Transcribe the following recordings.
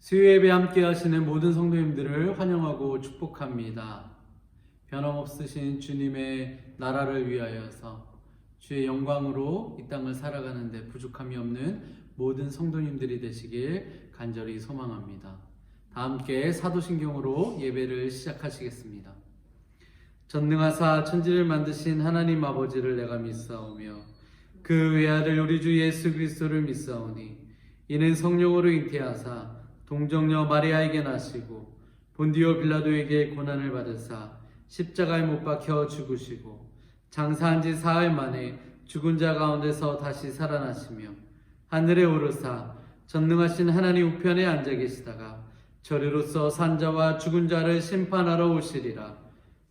수요예배 함께 하시는 모든 성도님들을 환영하고 축복합니다. 변함없으신 주님의 나라를 위하여서 주의 영광으로 이 땅을 살아가는데 부족함이 없는 모든 성도님들이 되시길 간절히 소망합니다. 다 함께 사도신경으로 예배를 시작하시겠습니다. 전능하사 천지를 만드신 하나님 아버지를 내가 믿사오며 그 외아들 우리 주 예수 그리스도를 믿사오니 이는 성령으로 잉태하사 동정녀 마리아에게 나시고 본디오 빌라도에게 고난을 받으사 십자가에 못 박혀 죽으시고 장사한 지 사흘 만에 죽은 자 가운데서 다시 살아나시며 하늘에 오르사 전능하신 하나님 우편에 앉아 계시다가 저리로서 산자와 죽은 자를 심판하러 오시리라.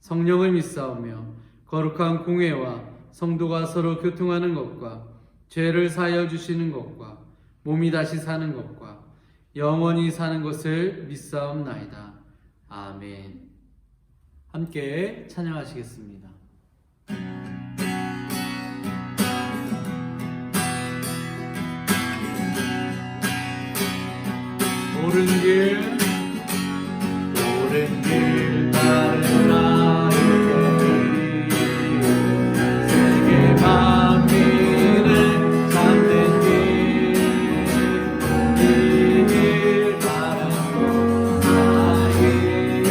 성령을 믿사오며 거룩한 공회와 성도가 서로 교통하는 것과 죄를 사하여 주시는 것과 몸이 다시 사는 것과 영원히 사는 것을 믿사옵나이다. 아멘. 함께 찬양하시겠습니다. 옳은 길 따르라 세계 맡기는 참된 길 이 길 따르고 나의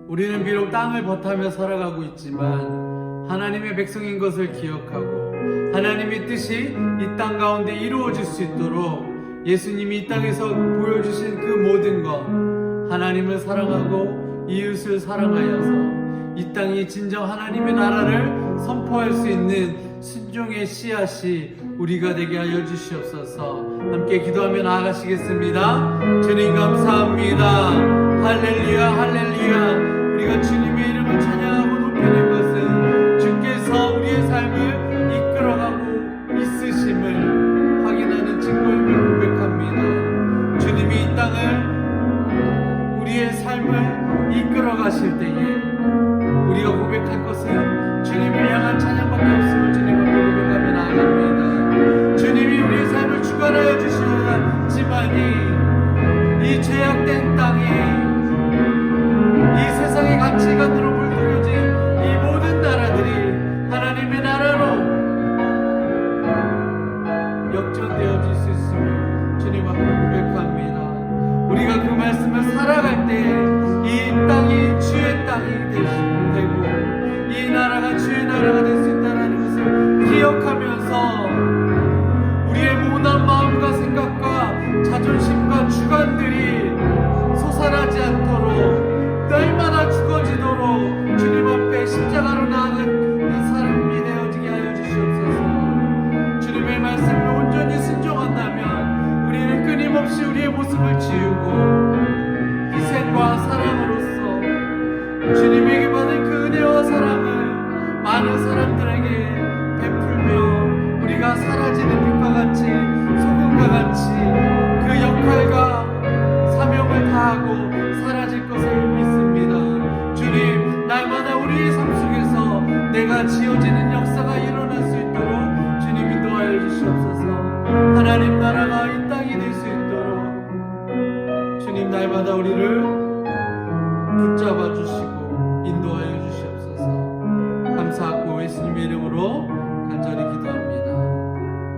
우리는 비록 땅을 버타며 살아가고 있지만 하나님의 백성인 것을 기억하고 하나님의 뜻이 이 땅 가운데 이루어질 수 있도록 예수님이 이 땅에서 보여주신 그 모든 것, 하나님을 사랑하고 이웃을 사랑하여서 이 땅이 진정 하나님의 나라를 선포할 수 있는 순종의 씨앗이 우리가 되게 하여 주시옵소서. 함께 기도하며 나아가시겠습니다. 주님 감사합니다. 할렐루야 할렐루야. 우리가 주님의 이름을 찬양하고 높이는 것은 주께서 우리의 삶을 이끌어가고 있으심을 확인하는 증거임을 고백합니다. 주님이 이 땅을 우리의 삶을 이끌어 가실 때에 우리가 고백할 것은 주님을 향한 찬양밖에 없음을 주님 앞에 고백하며 나아갑니다. 주님이 우리의 삶을 주관하여 주시지만이 이 죄악된 땅에 이 세상의 가치관으로 물들여진 이 모든 나라들이 하나님의 나라로 역전되어질 수 있음을 주님 앞에 고백합니다. 우리가 그 말씀을 살아갈 때 이 땅이 주의 땅이 되고 이 나라가 주의 나라가 될 수 있다는 것을 기억하면서 우리의 모난 마음과 생각과 자존심과 주관들이 솟아나지 않도록 날마다 죽어지도록 주님 앞에 십자가로 나아가는 사람이 되어지게 하여 주시옵소서. 주님의 말씀을 온전히 순종한다면 우리는 끊임없이 우리의 모습을 지우고 희생과 사랑으로서 주님에게 받은 그 은혜와 사랑을 많은 사람들에게 베풀며 우리가 사라지는 빛과 같이 소금과 같이 그 역할과 하나님 나라가 이 땅이 될 수 있도록 주님 날마다 우리를 붙잡아 주시고 인도하여 주시옵소서. 감사하고 예수님의 이름으로 간절히 기도합니다.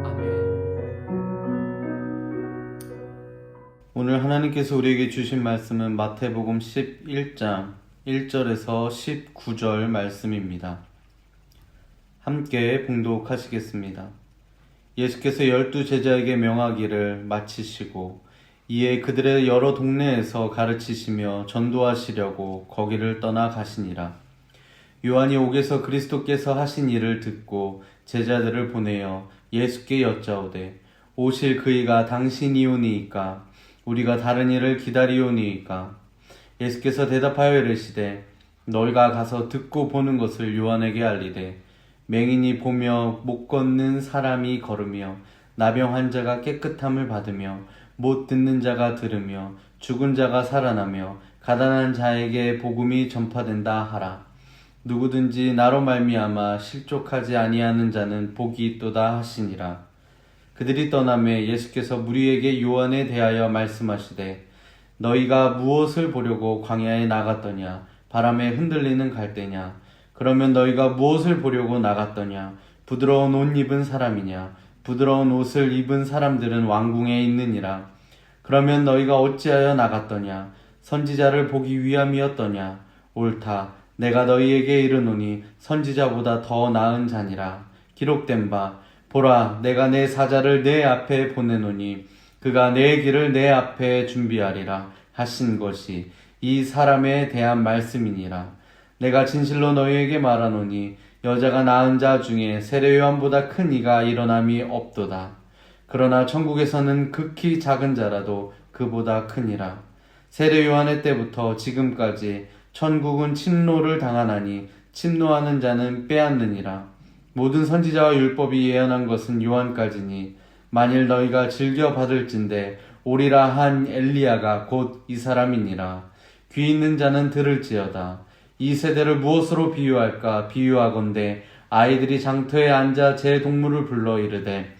아멘. 오늘 하나님께서 우리에게 주신 말씀은 마태복음 11장 1절에서 19절 말씀입니다. 함께 봉독하시겠습니다. 예수께서 12 제자에게 명하기를 마치시고 이에 그들의 여러 동네에서 가르치시며 전도하시려고 거기를 떠나 가시니라. 요한이 옥에서 그리스도께서 하신 일을 듣고 제자들을 보내어 예수께 여짜오되 오실 그이가 당신이오니이까 우리가 다른 일을 기다리오니이까. 예수께서 대답하여 이르시되 너희가 가서 듣고 보는 것을 요한에게 알리되 맹인이 보며 못 걷는 사람이 걸으며 나병 환자가 깨끗함을 받으며 못 듣는 자가 들으며 죽은 자가 살아나며 가난한 자에게 복음이 전파된다 하라. 누구든지 나로 말미암아 실족하지 아니하는 자는 복이 있도다 하시니라. 그들이 떠나매 예수께서 무리에게 요한에 대하여 말씀하시되 너희가 무엇을 보려고 광야에 나갔더냐? 바람에 흔들리는 갈대냐? 그러면 너희가 무엇을 보려고 나갔더냐? 부드러운 옷 입은 사람이냐? 부드러운 옷을 입은 사람들은 왕궁에 있느니라. 그러면 너희가 어찌하여 나갔더냐? 선지자를 보기 위함이었더냐? 옳다. 내가 너희에게 이르노니 선지자보다 더 나은 자니라. 기록된 바 보라 내가 내 사자를 내 앞에 보내노니 그가 내 길을 내 앞에 준비하리라 하신 것이 이 사람에 대한 말씀이니라. 내가 진실로 너희에게 말하노니 여자가 낳은 자 중에 세례 요한보다 큰 이가 일어남이 없도다. 그러나 천국에서는 극히 작은 자라도 그보다 크니라. 세례 요한의 때부터 지금까지 천국은 침노를 당하나니 침노하는 자는 빼앗느니라. 모든 선지자와 율법이 예언한 것은 요한까지니 만일 너희가 즐겨 받을진대 오리라 한 엘리야가 곧 이 사람이니라. 귀 있는 자는 들을지어다. 이 세대를 무엇으로 비유할까? 비유하건대 아이들이 장터에 앉아 제 동물을 불러 이르되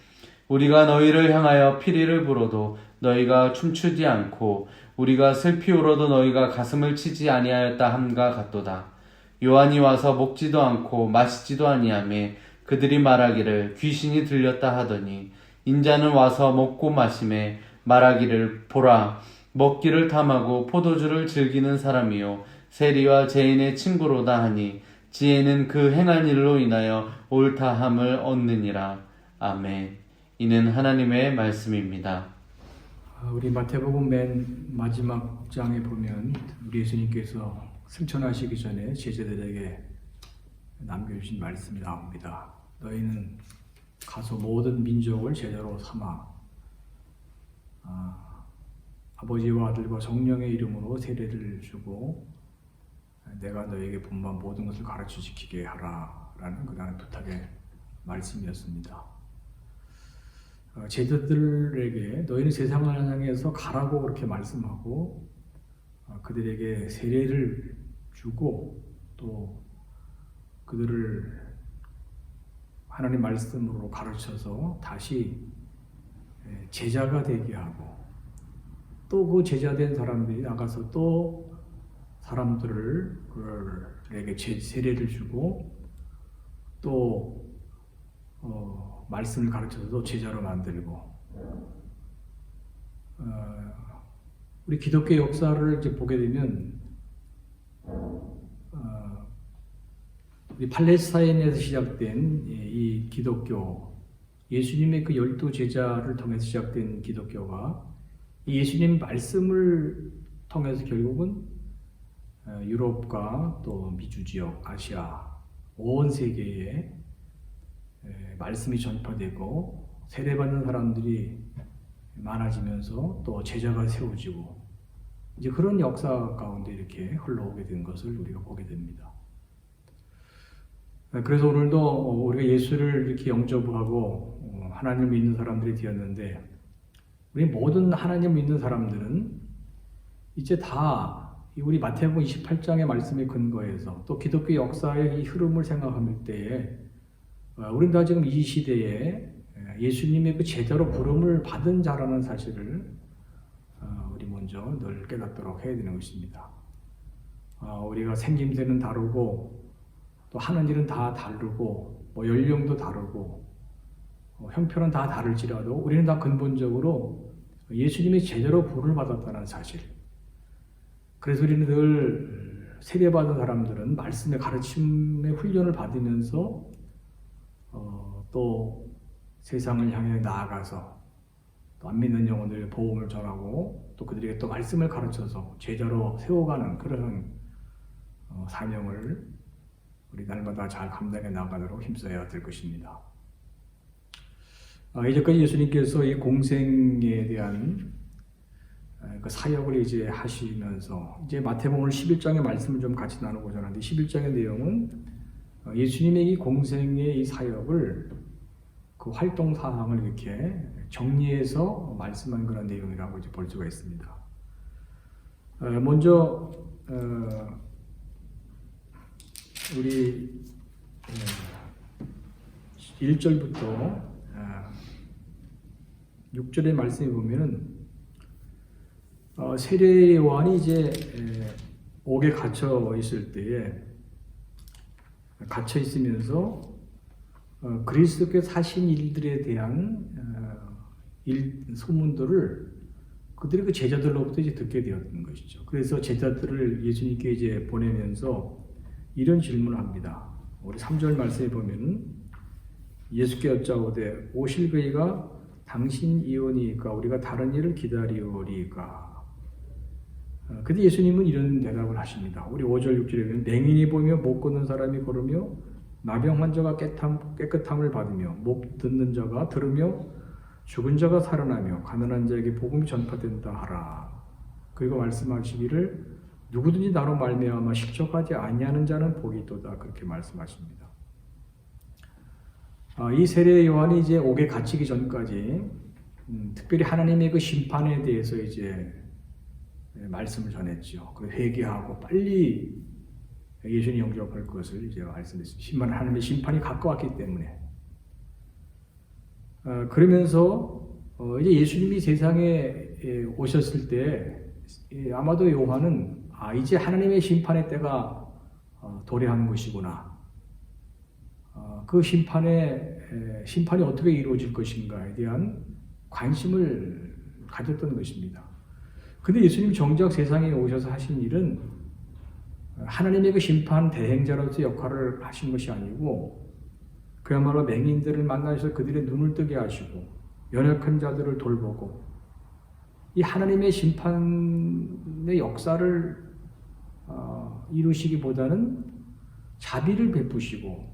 우리가 너희를 향하여 피리를 불어도 너희가 춤추지 않고 우리가 슬피 울어도 너희가 가슴을 치지 아니하였다 함과 같도다. 요한이 와서 먹지도 않고 마시지도 아니하며 그들이 말하기를 귀신이 들렸다 하더니 인자는 와서 먹고 마시매 말하기를 보라 먹기를 탐하고 포도주를 즐기는 사람이요 세리와 죄인의 친구로다 하니 지혜는 그 행한 일로 인하여 옳다함을 얻느니라. 아멘. 이는 하나님의 말씀입니다. 우리 마태복음 맨 마지막 장에 보면 우리 예수님께서 승천하시기 전에 제자들에게 남겨주신 말씀이 나옵니다. 너희는 가서 모든 민족을 제자로 삼아 아버지와 아들과 성령의 이름으로 세례를 주고 내가 너에게 본반 모든 것을 가르쳐 지키게 하라 라는 그날의 부탁의 말씀이었습니다. 제자들에게 너희는 세상을 향해서 가라고 그렇게 말씀하고 그들에게 세례를 주고 또 그들을 하나님 말씀으로 가르쳐서 다시 제자가 되게 하고 또 그 제자된 사람들이 나가서 또 사람들에게 세례를 주고 또 말씀을 가르쳐서 또 제자로 만들고 우리 기독교 역사를 이제 보게 되면 우리 팔레스타인에서 시작된 이 기독교 예수님의 그 12 제자를 통해서 시작된 기독교가 예수님 말씀을 통해서 결국은 유럽과 또 미주 지역, 아시아 온 세계에 말씀이 전파되고 세례받는 사람들이 많아지면서 또 제자가 세워지고 이제 그런 역사 가운데 이렇게 흘러오게 된 것을 우리가 보게 됩니다. 그래서 오늘도 우리가 예수를 이렇게 영접하고 하나님을 믿는 사람들이 되었는데 우리 모든 하나님을 믿는 사람들은 이제 다 우리 마태복음 28장의 말씀에 근거해서 또 기독교 역사의 이 흐름을 생각할 때에 우리는 다 지금 이 시대에 예수님의 그 제자로 부름을 받은 자라는 사실을 우리 먼저 늘 깨닫도록 해야 되는 것입니다. 우리가 생김새는 다르고 또 하는 일은 다 다르고 뭐 연령도 다르고 형편은 다 다를지라도 우리는 다 근본적으로 예수님의 제자로 부름을 받았다는 사실. 그래서 우리는 늘 세례받은 사람들은 말씀의 가르침의 훈련을 받으면서 또 세상을 향해 나아가서 또 안 믿는 영혼들의 복음을 전하고 또 그들에게 또 말씀을 가르쳐서 제자로 세워가는 그런 사명을 우리 날마다 잘 감당해 나가도록 힘써야 될 것입니다. 이제까지 예수님께서 이 공생에 대한 그 사역을 이제 하시면서 이제 마태복음 11장의 말씀을 좀 같이 나누고자 하는데 11장의 내용은 예수님의 이 공생의 이 사역을 그 활동 사항을 이렇게 정리해서 말씀한 그런 내용이라고 이제 볼 수가 있습니다. 먼저 우리 1절부터 6절의 말씀에 보면은 세례 요한이 이제 옥에 갇혀 있을 때에 갇혀 있으면서 그리스도께서 하신 일들에 대한 소문들을 그들이 그 제자들로부터 이제 듣게 되었던 것이죠. 그래서 제자들을 예수님께 이제 보내면서 이런 질문을 합니다. 우리 3절 말씀에 보면은 예수께 여짜오되 오실 그이가 당신이오니까 우리가 다른 일을 기다리오리까. 근데 예수님은 이런 대답을 하십니다. 우리 5절 6절에 보면 맹인이 보며 못 걷는 사람이 걸으며 나병 환자가 깨끗함을 받으며 못 듣는 자가 들으며 죽은 자가 살아나며 가난한 자에게 복음이 전파된다 하라. 그리고 말씀하시기를 누구든지 나로 말미암아 실족하지 아니하는 자는 복이 있도다. 그렇게 말씀하십니다. 이 세례 요한이 이제 옥에 갇히기 전까지 특별히 하나님의 그 심판에 대해서 이제 말씀을 전했죠. 그 회개하고 빨리 예수님 영접할 것을 이제 말씀했습니다. 하나님의 심판이 가까웠기 때문에. 그러면서 이제 예수님이 세상에 오셨을 때 아마도 요한은 이제 하나님의 심판의 때가 도래하는 것이구나. 그 심판이 어떻게 이루어질 것인가에 대한 관심을 가졌던 것입니다. 근데 예수님 정작 세상에 오셔서 하신 일은 하나님의 그 심판 대행자로서 역할을 하신 것이 아니고 그야말로 맹인들을 만나셔서 그들의 눈을 뜨게 하시고 연약한 자들을 돌보고 이 하나님의 심판의 역사를 이루시기보다는 자비를 베푸시고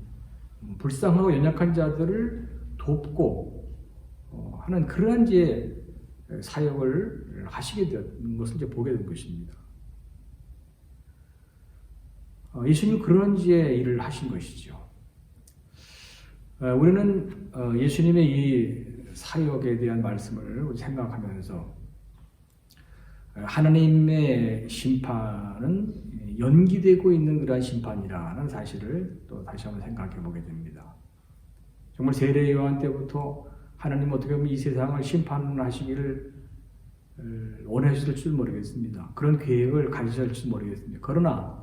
불쌍하고 연약한 자들을 돕고 하는 그러한 이제 사역을 하시게 된 것을 이제 보게 된 것입니다. 예수님은 그런 이제 일을 하신 것이죠. 우리는 예수님의 이 사역에 대한 말씀을 생각하면서 하나님의 심판은 연기되고 있는 그러한 심판이라는 사실을 또 다시 한번 생각해 보게 됩니다. 정말 세례 요한 때부터 하나님 어떻게 보면 이 세상을 심판하시기를 원하셨을 줄 모르겠습니다. 그런 계획을 가지셨을지 모르겠습니다. 그러나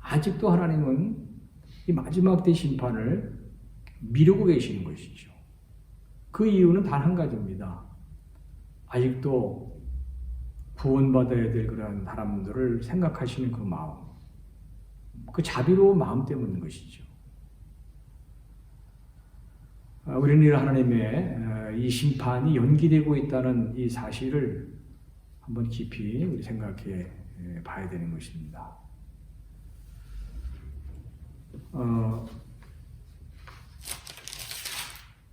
아직도 하나님은 이 마지막 때 심판을 미루고 계시는 것이죠. 그 이유는 단 한 가지입니다. 아직도 구원받아야 될 그런 사람들을 생각하시는 그 마음, 그 자비로운 마음 때문인 것이죠. 우리는 하나님의 이 심판이 연기되고 있다는 이 사실을 한번 깊이 우리 생각해 봐야 되는 것입니다.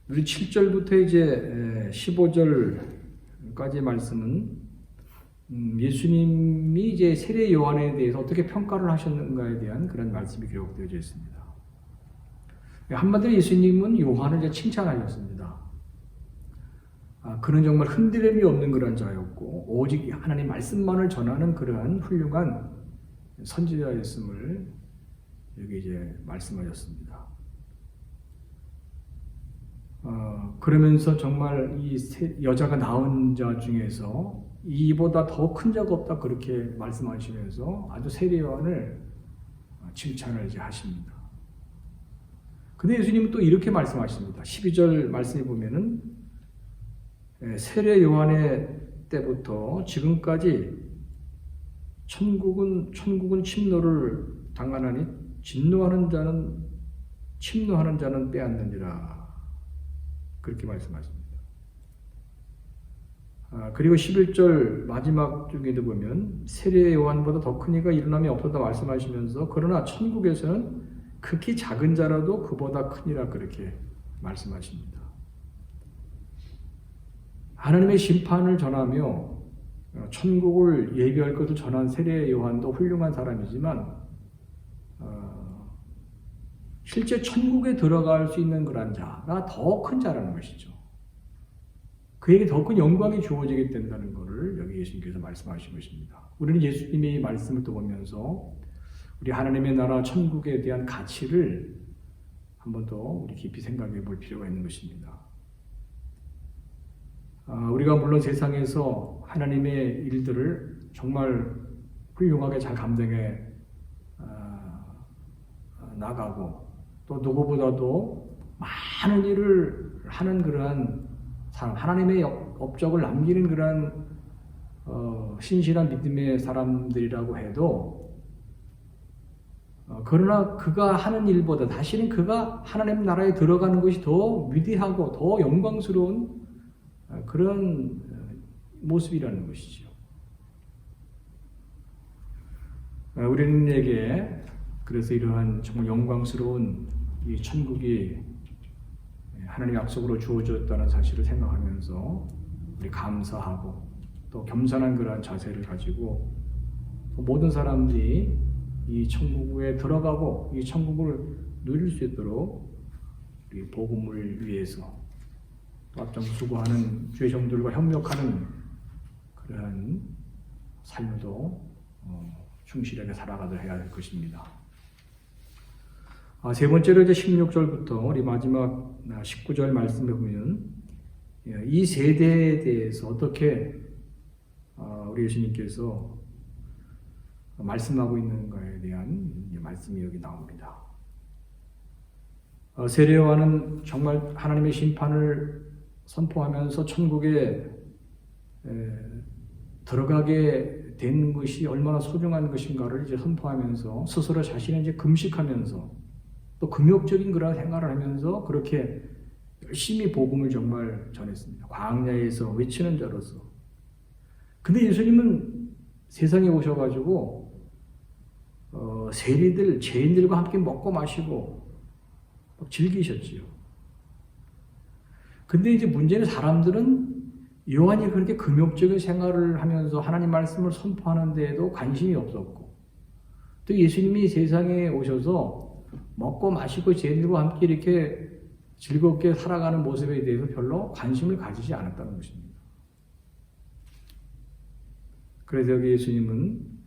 우리 7절부터 이제 15절까지 말씀은 예수님이 이제 세례 요한에 대해서 어떻게 평가를 하셨는가에 대한 그런 말씀이 기록되어져 있습니다. 한마디로 예수님은 요한을 이제 칭찬하셨습니다. 그는 정말 흔들림이 없는 그런 자였고 오직 하나님 말씀만을 전하는 그러한 훌륭한 선지자였음을 여기 이제 말씀하셨습니다. 그러면서 정말 여자가 낳은 자 중에서 이보다 더 큰 자가 없다 그렇게 말씀하시면서 아주 세례 요한을 칭찬을 이제 하십니다. 근데 예수님은 또 이렇게 말씀하십니다. 12절 말씀에 보면은 세례 요한의 때부터 지금까지 천국은 침노를 당하나니 진노하는 자는 침노하는 자는 빼앗느니라 그렇게 말씀하십니다. 그리고 11절 마지막 쪽에도 보면 세례 요한보다 더 큰 이가 일어남이 없었다 말씀하시면서 그러나 천국에서는 극히 작은 자라도 그보다 크니라 그렇게 말씀하십니다. 하나님의 심판을 전하며 천국을 예비할 것을 전한 세례 요한도 훌륭한 사람이지만 실제 천국에 들어갈 수 있는 그런 자가 더 큰 자라는 것이죠. 그에게 더 큰 영광이 주어지게 된다는 것을 여기 예수님께서 말씀하신 것입니다. 우리는 예수님의 말씀을 또 보면서 우리 하나님의 나라 천국에 대한 가치를 한 번 더 우리 깊이 생각해 볼 필요가 있는 것입니다. 우리가 물론 세상에서 하나님의 일들을 정말 훌륭하게 잘 감당해 나가고 또 누구보다도 많은 일을 하는 그러한 사람, 하나님의 업적을 남기는 그러한 신실한 믿음의 사람들이라고 해도 그러나 그가 하는 일보다 사실은 그가 하나님 나라에 들어가는 것이 더 위대하고 더 영광스러운 그런 모습이라는 것이죠. 우리에게 그래서 이러한 정말 영광스러운 이 천국이 하나님의 약속으로 주어졌다는 사실을 생각하면서 우리 감사하고 또 겸손한 그러한 자세를 가지고 모든 사람들이 이 천국에 들어가고 이 천국을 누릴 수 있도록 우리 복음을 위해서 또 앞장서고 주의 종들과 협력하는 그러한 삶도 충실하게 살아가도록 해야 할 것입니다. 세 번째로 이제 16절부터 우리 마지막 19절 말씀에 보면 이 세대에 대해서 어떻게 우리 예수님께서 말씀하고 있는가에 대한 말씀이 여기 나옵니다. 세례 요한은 정말 하나님의 심판을 선포하면서 천국에 들어가게 된 것이 얼마나 소중한 것인가를 이제 선포하면서 스스로 자신을 이제 금식하면서 또 금욕적인 그런 생활을 하면서 그렇게 열심히 복음을 정말 전했습니다. 광야에서 외치는 자로서. 근데 예수님은 세상에 오셔가지고 세리들, 죄인들과 함께 먹고 마시고 즐기셨지요. 근데 이제 문제는 사람들은 요한이 그렇게 금욕적인 생활을 하면서 하나님 말씀을 선포하는 데에도 관심이 없었고 또 예수님이 세상에 오셔서 먹고 마시고 죄인들과 함께 이렇게 즐겁게 살아가는 모습에 대해서 별로 관심을 가지지 않았다는 것입니다. 그래서 여기 예수님은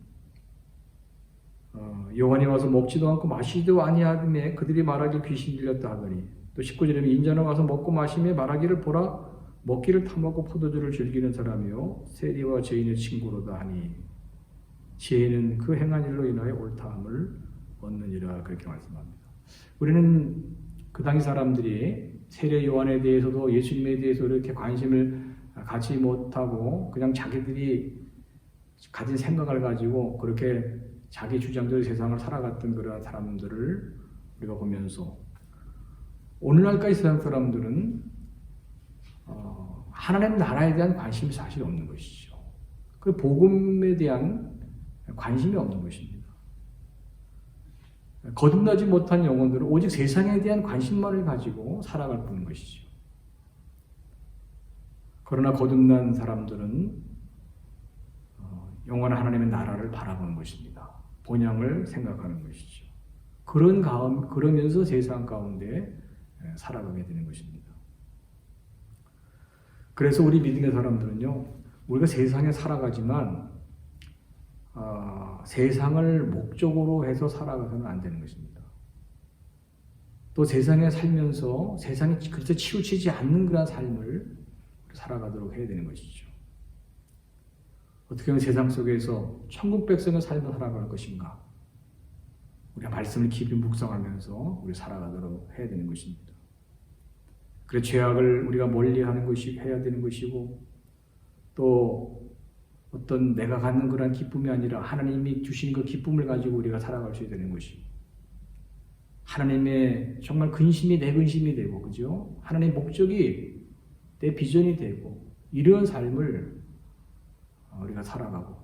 요한이 와서 먹지도 않고 마시지도 아니하며 그들이 말하길 귀신이 들렸다 하더니 또 19절에 인자는 와서 먹고 마시며 말하기를 보라 먹기를 탐하고 포도주를 즐기는 사람이요 세리와 죄인의 친구로다 하니 지혜는 그 행한 일로 인하여 옳다함을 얻느니라 그렇게 말씀합니다. 우리는 그 당시 사람들이 세례 요한에 대해서도 예수님에 대해서 이렇게 관심을 갖지 못하고 그냥 자기들이 가진 생각을 가지고 그렇게 자기 주장대로 세상을 살아갔던 그런 사람들을 우리가 보면서 오늘날까지 세상 사람들은 하나님 나라에 대한 관심이 사실 없는 것이죠. 그 복음에 대한 관심이 없는 것입니다. 거듭나지 못한 영혼들은 오직 세상에 대한 관심만을 가지고 살아갈 뿐인 것이죠. 그러나 거듭난 사람들은 영원한 하나님의 나라를 바라보는 것입니다. 본향을 생각하는 것이죠. 그러면서 세상 가운데 살아가게 되는 것입니다. 그래서 우리 믿음의 사람들은요, 우리가 세상에 살아가지만 세상을 목적으로 해서 살아가서는 안 되는 것입니다. 또 세상에 살면서 세상에 그래서 치우치지 않는 그런 삶을 살아가도록 해야 되는 것이죠. 어떻게 하면 세상 속에서 천국 백성의 삶을 살아갈 것인가? 우리가 말씀을 깊이 묵상하면서 우리 살아가도록 해야 되는 것입니다. 그래 죄악을 우리가 멀리하는 것이 해야 되는 것이고 또 어떤 내가 갖는 그런 기쁨이 아니라 하나님이 주신 그 기쁨을 가지고 우리가 살아갈 수 있어야 되는 것이고 하나님의 정말 근심이 내 근심이 되고 그죠? 하나님의 목적이 내 비전이 되고 이런 삶을 우리가 살아가고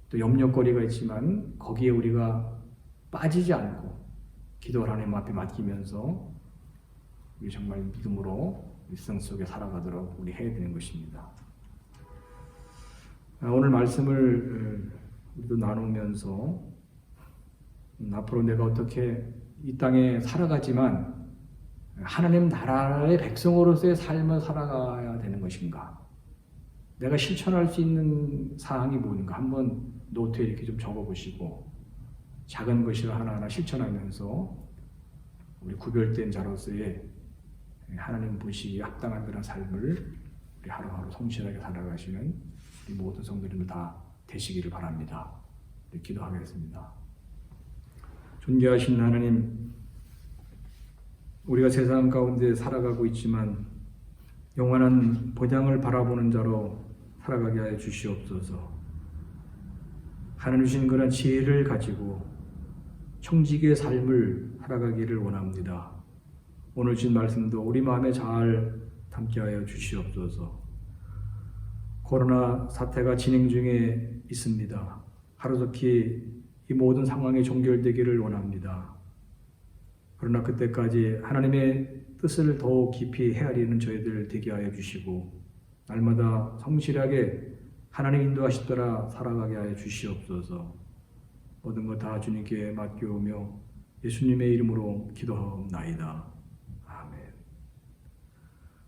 또 염려거리가 있지만 거기에 우리가 빠지지 않고 기도를 하나님 앞에 맡기면서 우리 정말 믿음으로 일상 속에 살아가도록 우리 해야 되는 것입니다. 오늘 말씀을 우리도 나누면서 앞으로 내가 어떻게 이 땅에 살아가지만 하나님 나라의 백성으로서의 삶을 살아가야 되는 것인가? 내가 실천할 수 있는 사항이 뭔가 한번 노트에 이렇게 좀 적어보시고 작은 것이라 하나하나 실천하면서 우리 구별된 자로서의 하나님 보시기에 합당한 그런 삶을 우리 하루하루 성실하게 살아가시는 우리 모든 성도님들 다 되시기를 바랍니다. 기도하겠습니다. 존귀하신 하나님, 우리가 세상 가운데 살아가고 있지만 영원한 본향을 바라보는 자로 살아가게 하여 주시옵소서. 하나님 주신 그런 지혜를 가지고 청지기의 삶을 살아가기를 원합니다. 오늘 주신 말씀도 우리 마음에 잘 담게 하여 주시옵소서. 코로나 사태가 진행 중에 있습니다. 하루속히 이 모든 상황이 종결되기를 원합니다. 그러나 그때까지 하나님의 뜻을 더욱 깊이 헤아리는 저희들 되게 하여 주시고 날마다 성실하게 하나님 인도하시더라 살아가게 하여 주시옵소서. 모든 것 다 주님께 맡겨오며 예수님의 이름으로 기도하옵나이다. 아멘.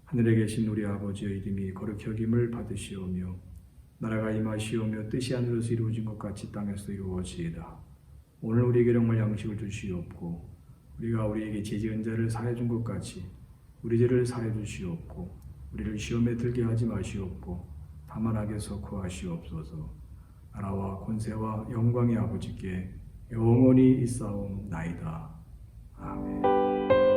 하늘에 계신 우리 아버지의 이름이 거룩히 여김을 받으시오며 나라가 임하시오며 뜻이 하늘에서 이루어진 것 같이 땅에서 이루어지이다. 오늘 우리에게 정말 양식을 주시옵고 우리가 우리에게 죄지은 자를 사해 준 것 같이 우리 죄를 사해 주시옵고 우리를 시험에 들게 하지 마시옵고 다만 악에서 구하시옵소서. 나라와 권세와 영광의 아버지께 영원히 있사옵나이다. 아멘.